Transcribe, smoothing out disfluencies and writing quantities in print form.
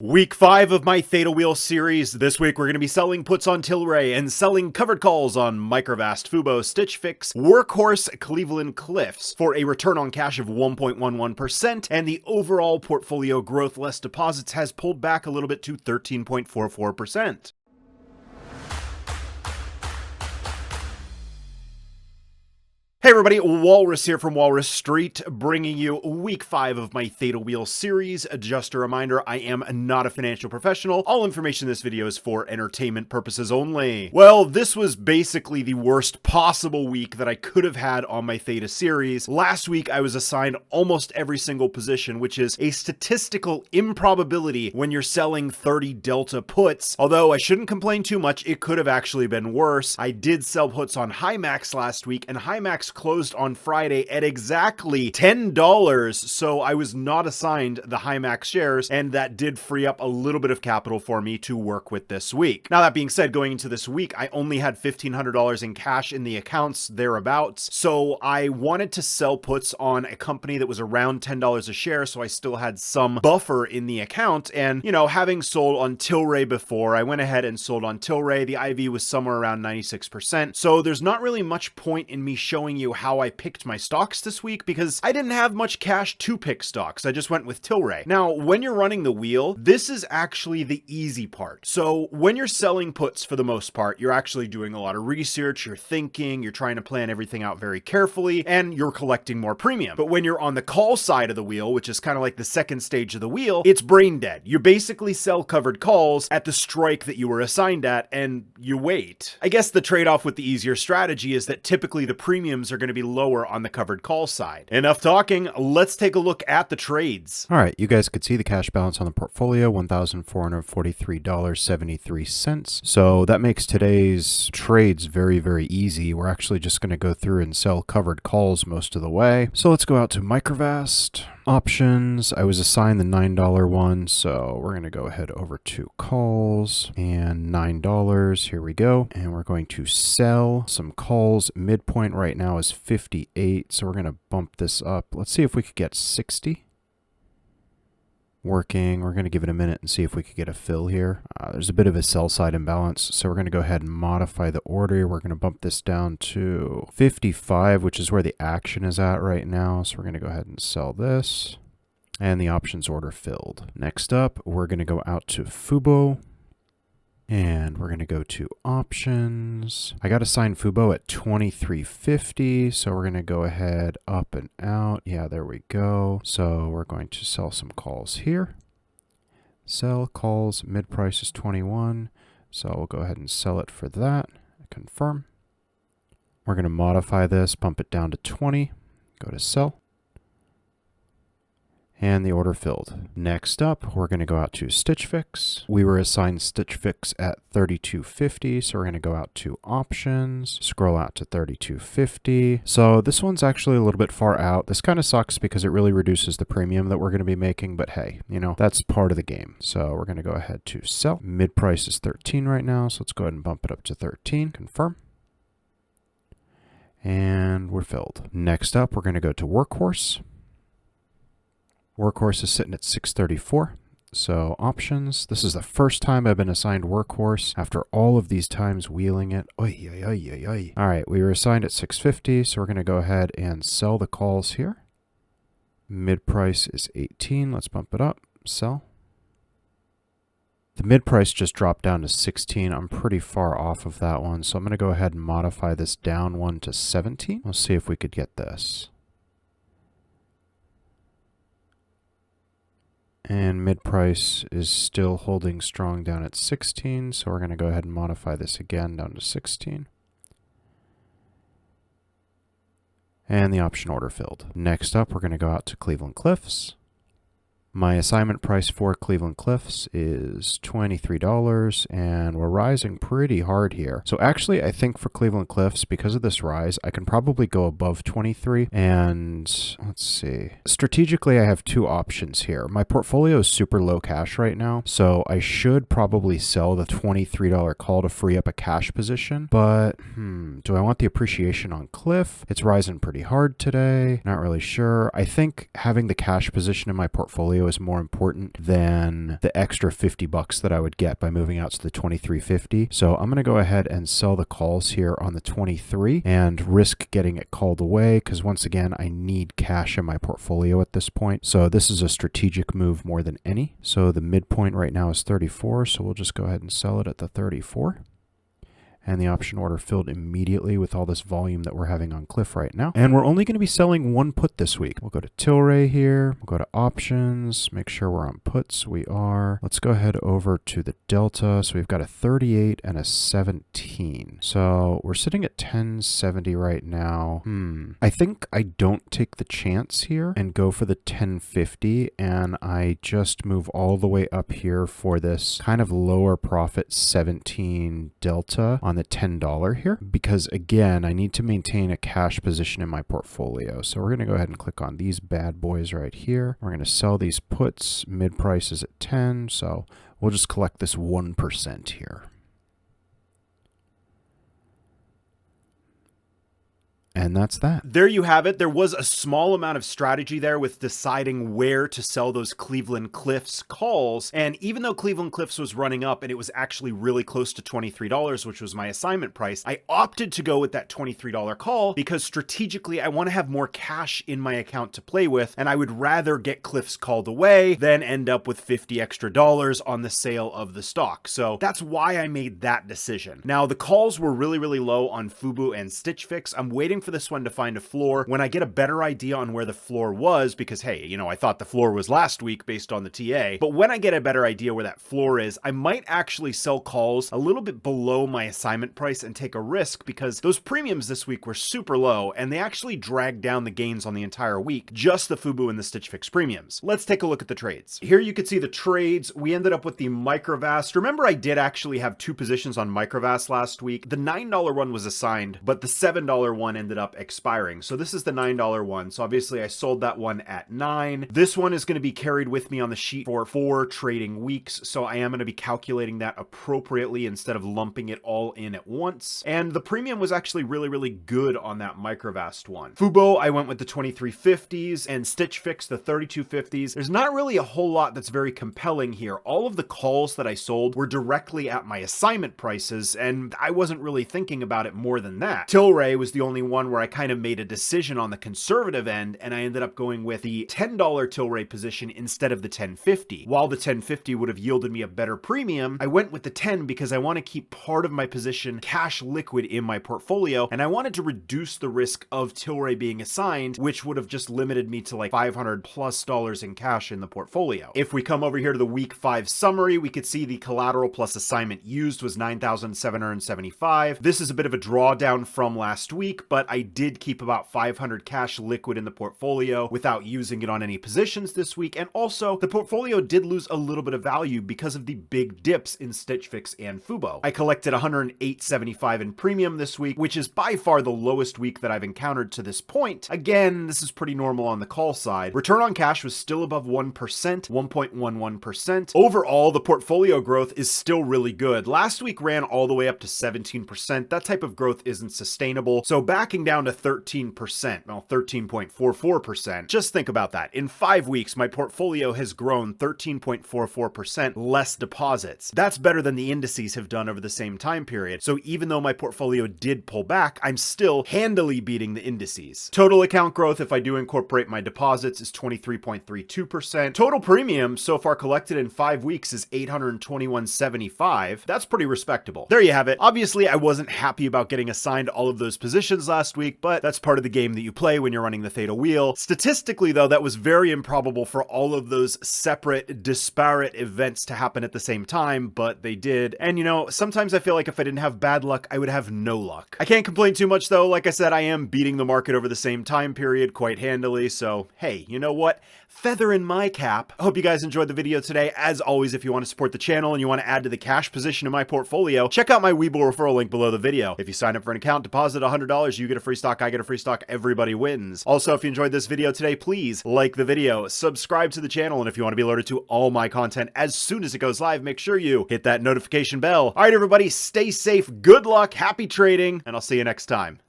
Week 5 of my Theta Wheel series. This week we're going to be selling puts on TLRY and selling covered calls on MVST, FUBO, SFIX, Workhorse, Cleveland Cliffs for a return on cash of 1.11%, and the overall portfolio growth less deposits has pulled back a little bit to 13.44%. Hey everybody, Walrus here from Walrus Street, bringing you week 5 of my Theta Wheel series. Just a reminder, I am not a financial professional. All information in this video is for entertainment purposes only. Well, this was basically the worst possible week that I could have had on my Theta series. Last week, I was assigned almost every single position, which is a statistical improbability when you're selling 30 delta puts. Although I shouldn't complain too much, it could have actually been worse. I did sell puts on Himax last week, and Himax closed on Friday at exactly $10, so I was not assigned the Himax shares, and that did free up a little bit of capital for me to work with this week. Now, that being said, going into this week, I only had $1,500 in cash in the accounts thereabouts, so I wanted to sell puts on a company that was around $10 a share, so I still had some buffer in the account. And, you know, having sold on TLRY before, I went ahead and sold on TLRY. The IV was somewhere around 96%, so there's not really much point in me showing you how I picked my stocks this week because I didn't have much cash to pick stocks. I just went with TLRY. Now, when you're running the wheel, this is actually the easy part. So when you're selling puts, for the most part, you're actually doing a lot of research, you're thinking, you're trying to plan everything out very carefully, and you're collecting more premium. But when you're on the call side of the wheel, which is kind of like the second stage of the wheel, it's brain dead. You basically sell covered calls at the strike that you were assigned at, and you wait. I guess the trade-off with the easier strategy is that typically the premiums are going to be lower on the covered call side. Enough talking, let's take a look at the trades. All right, you guys could see the cash balance on the portfolio, $1,443.73. So that makes today's trades very, very easy. We're actually just going to go through and sell covered calls most of the way. So let's go out to MVST. Options. I was assigned the $9 one, so we're going to go ahead over to calls and $9. Here we go. And we're going to sell some calls. Midpoint right now is 58, so we're going to bump this up. Let's see if we could get 60. Working. We're going to give it a minute and see if we could get a fill here. There's a bit of a sell side imbalance, so we're going to go ahead and modify the order. We're going to bump this down to 55, which is where the action is at right now. So we're going to go ahead and sell this. And the options order filled. Next up, we're going to go out to FUBO. And we're going to go to options. I got assigned FUBO at 23.50, so we're going to go ahead up and out. Yeah, there we go. So we're going to sell some calls here. Sell calls, mid price is 21, so we'll go ahead and sell it for that. Confirm. We're going to modify this, bump it down to 20, go to sell. And the order filled. Next up, we're going to go out to SFIX. We were assigned SFIX at 32.50, so we're going to go out to options, scroll out to 32.50. So this one's actually a little bit far out. This kind of sucks because it really reduces the premium that we're going to be making, but hey, you know, that's part of the game. So we're going to go ahead to sell. Mid price is 13 right now, so let's go ahead and bump it up to 13. Confirm. And we're filled. Next up, we're going to go to Workhorse. Workhorse is sitting at 634. So options. This is the first time I've been assigned Workhorse after all of these times wheeling it. Oy, oy, oy, oy, oy. All right, we were assigned at 650, so we're going to go ahead and sell the calls here. Mid price is 18. Let's bump it up. Sell. The mid price just dropped down to 16. I'm pretty far off of that one, so I'm going to go ahead and modify this down one to 17. We'll see if we could get this. And mid price is still holding strong down at 16, so we're going to go ahead and modify this again down to 16. And the option order filled. Next up, we're going to go out to Cleveland Cliffs. My assignment price for Cleveland Cliffs is $23, and we're rising pretty hard here. So actually, I think for Cleveland Cliffs, because of this rise, I can probably go above 23. And let's see. Strategically, I have two options here. My portfolio is super low cash right now, so I should probably sell the $23 call to free up a cash position. But, do I want the appreciation on Cliff? It's rising pretty hard today. Not really sure. I think having the cash position in my portfolio portfolio is more important than the extra 50 bucks that I would get by moving out to the 2350. So I'm going to go ahead and sell the calls here on the 23 and risk getting it called away, because once again, I need cash in my portfolio at this point. So this is a strategic move more than any. So the midpoint right now is 34. So we'll just go ahead and sell it at the 34. And the option order filled immediately with all this volume that we're having on Cliff right now. And we're only going to be selling one put this week. We'll go to TLRY here. We'll go to options, make sure we're on puts. We are. Let's go ahead over to the delta. So we've got a 38 and a 17. So we're sitting at 1070 right now. I think I don't take the chance here and go for the 1050. And I just move all the way up here for this kind of lower profit 17 delta on the $10 here, because again, I need to maintain a cash position in my portfolio. So we're going to go ahead and click on these bad boys right here. We're going to sell these puts. Mid price is at 10. So we'll just collect this 1% here. And that's that. There you have it. There was a small amount of strategy there with deciding where to sell those Cleveland Cliffs calls. And even though Cleveland Cliffs was running up and it was actually really close to $23, which was my assignment price, I opted to go with that $23 call because strategically I want to have more cash in my account to play with. And I would rather get Cliffs called away than end up with $50 extra on the sale of the stock. So that's why I made that decision. Now the calls were really, really low on FUBO and SFIX. I'm waiting for this one to find a floor when I get a better idea on where the floor was, because hey, you know, I thought the floor was last week based on the TA, but when I get a better idea where that floor is, I might actually sell calls a little bit below my assignment price and take a risk, because those premiums this week were super low and they actually dragged down the gains on the entire week, just the FUBO and the SFIX premiums. Let's take a look at the trades. Here you can see the trades. We ended up with the Microvast. Remember, I did actually have two positions on Microvast last week. The $9 one was assigned, but the $7 one ended up expiring. So this is the $9 one. So obviously I sold that one at 9. This one is going to be carried with me on the sheet for 4 trading weeks. So I am going to be calculating that appropriately instead of lumping it all in at once. And the premium was actually really, really good on that Microvast one. FUBO, I went with the 2350s, and SFIX, the 3250s. There's not really a whole lot that's very compelling here. All of the calls that I sold were directly at my assignment prices, and I wasn't really thinking about it more than that. TLRY was the only one where I kind of made a decision on the conservative end, and I ended up going with the $10 TLRY position instead of the 1050. While the 1050 would have yielded me a better premium, I went with the 10 because I want to keep part of my position cash liquid in my portfolio, and I wanted to reduce the risk of TLRY being assigned, which would have just limited me to like $500+ in cash in the portfolio. If we come over here to the week 5 summary, we could see the collateral plus assignment used was 9,775. This is a bit of a drawdown from last week, but I did keep about 500 cash liquid in the portfolio without using it on any positions this week. And also the portfolio did lose a little bit of value because of the big dips in SFIX and FUBO. I collected 108.75 in premium this week, which is by far the lowest week that I've encountered to this point. Again, this is pretty normal on the call side. Return on cash was still above 1%, 1.11%. Overall, the portfolio growth is still really good. Last week ran all the way up to 17%. That type of growth isn't sustainable. So backing down to 13%, well, 13.44%. Just think about that. In 5 weeks, my portfolio has grown 13.44% less deposits. That's better than the indices have done over the same time period. So even though my portfolio did pull back, I'm still handily beating the indices. Total account growth, if I do incorporate my deposits, is 23.32%. Total premium so far collected in 5 weeks is $821.75. That's pretty respectable. There you have it. Obviously, I wasn't happy about getting assigned all of those positions last week, but that's part of the game that you play when you're running the Theta wheel. Statistically, though, that was very improbable for all of those separate, disparate events to happen at the same time, but they did. And you know, sometimes I feel like if I didn't have bad luck, I would have no luck. I can't complain too much though. Like I said, I am beating the market over the same time period quite handily. So hey, you know what? Feather in my cap. I hope you guys enjoyed the video today. As always, if you want to support the channel and you want to add to the cash position in my portfolio, check out my Webull referral link below the video. If you sign up for an account, deposit $100, you get a free stock, I get a free stock, everybody wins. Also, if you enjoyed this video today, please like the video, subscribe to the channel, and if you want to be alerted to all my content as soon as it goes live, make sure you hit that notification bell. All right, everybody, stay safe, good luck, happy trading, and I'll see you next time.